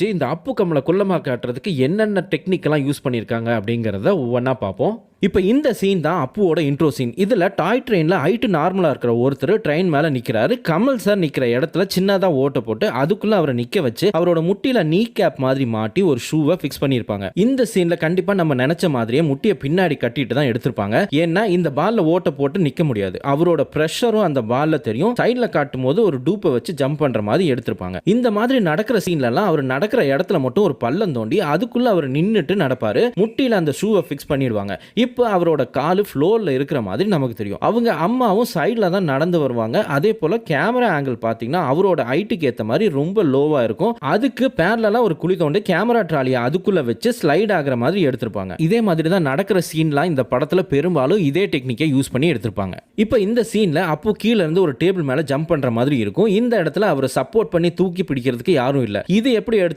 இந்த அப்பு கம்மல குள்ளமா காட்டுறதுக்கு என்னென்ன டெக்னிக்லாம் யூஸ் பண்ணியிருக்காங்க அப்படிங்கிறத ஒவ்வொன்றா பார்ப்போம். இப்போ இந்த சீன் தான் அப்புவோட இன்ட்ரோ சீன். இதில் டாய் ட்ரெயினில் ஹைட்டு நார்மலாக இருக்கிற ஒருத்தர் ட்ரெயின் மேலே நிற்கிறாரு. கமல் சார் நிற்கிற இடத்துல சின்னதாக ஓட்ட போட்டு அதுக்குள்ளே அவரை நிற்க வச்சு அவரோட முட்டியில் நீ கேப் மாதிரி மாட்டி ஒரு ஷூவை ஃபிக்ஸ் பண்ணியிருப்பாங்க. இந்த சீனில் கண்டிப்பாக நம்ம நினச்ச மாதிரியே முட்டியை பின்னாடி கட்டிட்டு தான் எடுத்திருப்பாங்க. ஏன்னா இந்த பாலில் ஓட்ட போட்டு நிற்க முடியாது. அவரோட ப்ரெஷரும் அந்த பாலில் தெரியும். சைடில் காட்டும் போது ஒரு டூப்பை வச்சு ஜம்ப் பண்ணுற மாதிரி எடுத்திருப்பாங்க. இந்த மாதிரி நடக்கிற சீன்லலாம் அவர் நடக்கிற இடத்துல மட்டும் ஒரு பள்ளம் தோண்டி அதுக்குள்ள அவர் நின்னுட்டு நடப்பாரு. முட்டியில அந்த ஷூவை ஃபிக்ஸ் பண்ணிடுவாங்க. இப்போ அவரோட காலு ஃப்ளோர்ல இருக்கிற மாதிரி நமக்கு தெரியும். அவங்க அம்மாவும் சைடில் தான் நடந்து வருவாங்க. அதே போல கேமரா ஆங்கிள் பார்த்தீங்கன்னா அவரோட ஹைட்டுக்கு ஏற்ற மாதிரி ரொம்ப லோவா இருக்கும். அதுக்கு பேரலா ஒரு குழி தோண்டி கேமரா ட்ராலியை அதுக்குள்ள வச்சு ஸ்லைட் ஆகிற மாதிரி எடுத்திருப்பாங்க. இதே மாதிரி தான் நடக்கிற சீன்லாம் இந்த படத்துல பெரும்பாலும் இதே டெக்னிக்கை யூஸ் பண்ணி எடுத்திருப்பாங்க. இப்போ இந்த சீன்ல அப்பு கீழ இருந்து ஒரு டேபிள் மேல ஜம்ப் பண்ற மாதிரி இருக்கும். இந்த இடத்துல அவரை சப்போர்ட் பண்ணி தூக்கி பிடிக்கிறதுக்கு யாரும் இல்லை. இது எப்படி எடுத்து